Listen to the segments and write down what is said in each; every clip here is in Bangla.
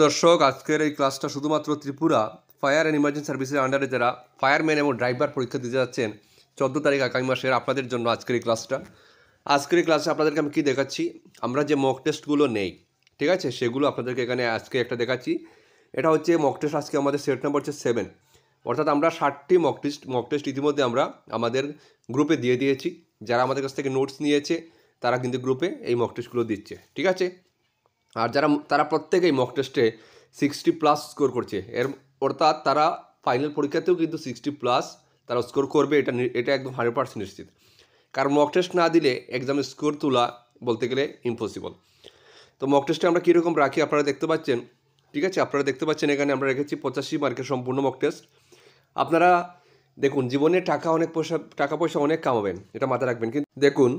দর্শক, আজকের এই ক্লাসটা শুধুমাত্র ত্রিপুরা ফায়ার অ্যান্ড ইমার্জেন্সি সার্ভিসের আন্ডারে যারা ফায়ারম্যান এবং ড্রাইভার পরীক্ষা দিতে যাচ্ছেন 14 তারিখ আগামী মাসের আপনাদের জন্য আজকের এই ক্লাসটা। আজকের এই ক্লাসে আপনাদেরকে আমি কী দেখাচ্ছি, আমরা যে মক টেস্টগুলো নেই, ঠিক আছে, সেগুলো আপনাদেরকে এখানে আজকে একটা দেখাচ্ছি। এটা হচ্ছে মক টেস্ট, আজকে আমাদের সেট নাম্বার হচ্ছে 7, অর্থাৎ আমরা 60টি মক টেস্ট ইতিমধ্যে আমরা আমাদের গ্রুপে দিয়ে দিয়েছি। যারা আমাদের কাছ থেকে নোটস নিয়েছে তারা কিন্তু গ্রুপে এই মক টেস্টগুলো দিচ্ছে, ঠিক আছে। আর তারা প্রত্যেকেই মক টেস্টে 60+ স্কোর করছে, অর্থাৎ তারা ফাইনাল পরীক্ষাতেও কিন্তু 60+ তারা স্কোর করবে, এটা একদম 100% নিশ্চিত। কারণ মক টেস্ট না দিলে এক্সামের স্কোর তোলা বলতে গেলে ইম্পসিবল। তো মক টেস্টে আমরা কীরকম রাখি আপনারা দেখতে পাচ্ছেন, ঠিক আছে। আপনারা দেখতে পাচ্ছেন এখানে আমরা রেখেছি 85 মার্কের সম্পূর্ণ মক টেস্ট। আপনারা দেখুন, জীবনে টাকা পয়সা অনেক কামাবেন, এটা মাথায় রাখবেন। কিন্তু দেখুন,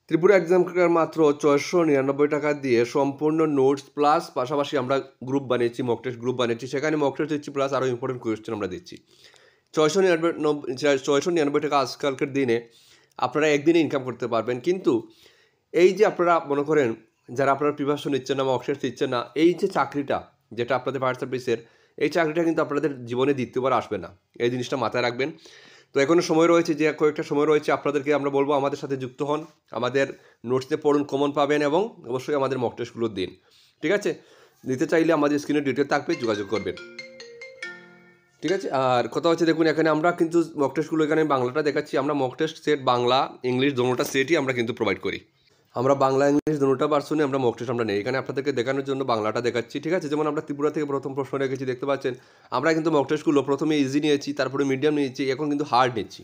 ত্রিপুরা এক্সাম মাত্র 699 টাকা দিয়ে সম্পূর্ণ নোটস প্লাস পাশাপাশি আমরা গ্রুপ বানিয়েছি, মক টেস্ট গ্রুপ বানিয়েছি, সেখানে মক টেস্ট দিচ্ছি প্লাস আরও ইম্পর্টেন্ট কোয়েশ্চেন আমরা দিচ্ছি। 699 টাকা আজকালকার দিনে আপনারা একদিনে ইনকাম করতে পারবেন। কিন্তু এই যে আপনারা মনে করেন যারা আপনারা প্রিপারেশন নিচ্ছেন না, মক টেস্ট দিচ্ছেন না, এই যে চাকরিটা যেটা আপনাদের ফায়ার সার্ভিসের, এই চাকরিটা কিন্তু আপনাদের জীবনে দ্বিতীয়বার আসবে না, এই জিনিসটা মাথায় রাখবেন। তো এখনও সময় রয়েছে, যে কয়েকটা সময় রয়েছে, আপনাদেরকে আমরা বলবো আমাদের সাথে যুক্ত হন, আমাদের নোটসে পড়ুন, কমন পাবেন এবং অবশ্যই আমাদের মক টেস্টগুলো দিন, ঠিক আছে। নিতে চাইলে আমাদের স্ক্রিনে ডিটেল থাকবে, যোগাযোগ করবেন, ঠিক আছে। আর কথা হচ্ছে, দেখুন এখানে আমরা কিন্তু মক টেস্টগুলো এখানে বাংলাটা দেখাচ্ছি। আমরা mock test set Bangla English দোনোটা সেটই আমরা কিন্তু প্রোভাইড করি। আমরা বাংলা ইংলিশ দোনোটা ভার্সনে আমরা মক টেস্ট আমরা নেই। এখানে আপনাদেরকে দেখানোর জন্য বাংলাটা দেখাচ্ছি, ঠিক আছে। যেমন আমরা ত্রিপুরা থেকে প্রথম প্রশ্ন রেখেছি, দেখতে পাচ্ছেন। আমরা কিন্তু মক টেস্টগুলো প্রথমে ইজি নিয়েছি, তারপরে মিডিয়াম নিয়েছি, এখন কিন্তু হার্ড নিচ্ছি।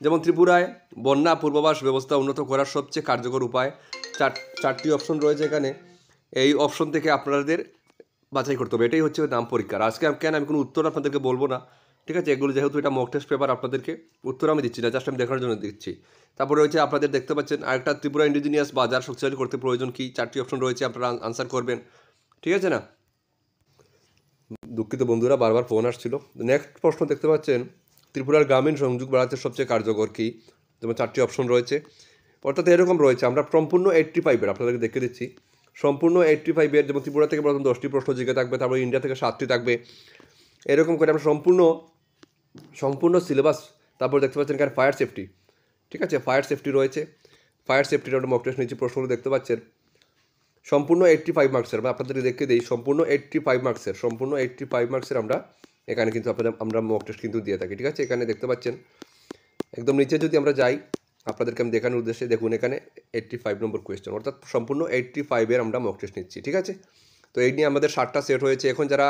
যেমন ত্রিপুরায় বন্যা পূর্বাভাস ব্যবস্থা উন্নত করার সবচেয়ে কার্যকর উপায়, চারটি অপশন রয়েছে এখানে। এই অপশন থেকে আপনাদের বাছাই করতে হবে, এটাই হচ্ছে নাম পরীক্ষার। আজকে আমি কোনো উত্তর আপনাদেরকে বলবো না, ঠিক আছে। এগুলো যেহেতু এটা মক টেস্ট পেপার, আপনাদেরকে উত্তর আমি দিচ্ছি না, জাস্ট আমি দেখানোর জন্য দিচ্ছি। তারপরে রয়েছে আপনাদের দেখতে পাচ্ছেন আরেকটা, ত্রিপুরা ইন্ডিজিনিয়াস বাজার শক্তিশালী করতে প্রয়োজন কি, 4টি অপশন রয়েছে, আপনারা আনসার করবেন, ঠিক আছে না। দুঃখিত বন্ধুরা, বারবার ফোন আসছিল। নেক্সট প্রশ্ন দেখতে পাচ্ছেন, ত্রিপুরার গ্রামীণ সংযোগ বাড়াতে সবচেয়ে কার্যকর কি, যেমন 4টি অপশন রয়েছে, অর্থাৎ এরকম রয়েছে। আমরা সম্পূর্ণ 85-এর আপনাদেরকে দেখে দিচ্ছি, সম্পূর্ণ 85-এর, যেমন ত্রিপুরা থেকে প্রথম 10টি প্রশ্ন জিজ্ঞাসা থাকবে, তারপরে ইন্ডিয়া থেকে 7টি থাকবে, এরকম করে আমরা সম্পূর্ণ সিলেবাস। তারপর দেখতে পাচ্ছেন এখানে ফায়ার সেফটি, ঠিক আছে, ফায়ার সেফটি রয়েছে, ফায়ার সেফটির আমরা মক টেস্ট নিচ্ছি, প্রশ্নগুলো দেখতে পাচ্ছেন সম্পূর্ণ 85 মার্কসের। আমরা আপনাদেরকে দেখে দিই, সম্পূর্ণ 85 মার্কসের আমরা এখানে কিন্তু আমরা মক টেস্ট কিন্তু দিয়ে থাকি, ঠিক আছে। এখানে দেখতে পাচ্ছেন একদম নিচে যদি আমরা যাই, আপনাদেরকে আমি দেখানোর উদ্দেশ্যে, দেখুন এখানে 85 নম্বর কোয়েশ্চেন, অর্থাৎ সম্পূর্ণ 85-এর আমরা মক টেস্ট নিচ্ছি, ঠিক আছে। তো এই নিয়ে আমাদের 7টা সেট হয়েছে। এখন যারা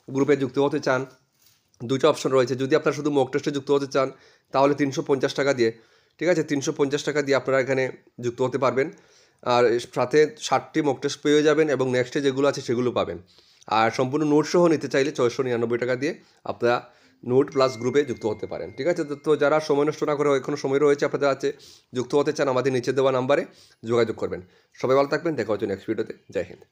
গ্রুপে যুক্ত হতে চান, 2টা অপশন রয়েছে। যদি আপনারা শুধু মক টেস্টে যুক্ত হতে চান, তাহলে 350 টাকা দিয়ে, ঠিক আছে, 350 টাকা দিয়ে আপনারা এখানে যুক্ত হতে পারবেন। আর সাথে 60টি মক টেস্ট পেয়ে যাবেন এবং নেক্সটে যেগুলো আছে সেগুলো পাবেন। আর সম্পূর্ণ নোট সহ নিতে চাইলে 699 টাকা দিয়ে আপনারা নোট প্লাস গ্রুপে যুক্ত হতে পারেন, ঠিক আছে। তো যারা সময় নষ্ট না করে, এখনও সময় রয়েছে আপনাদের আছে, যুক্ত হতে চান, আমাদের নিচে দেওয়া নাম্বারে যোগাযোগ করবেন। সবাই ভালো থাকবেন, দেখা হচ্ছে নেক্সট ভিডিওতে। জয় হিন্দ।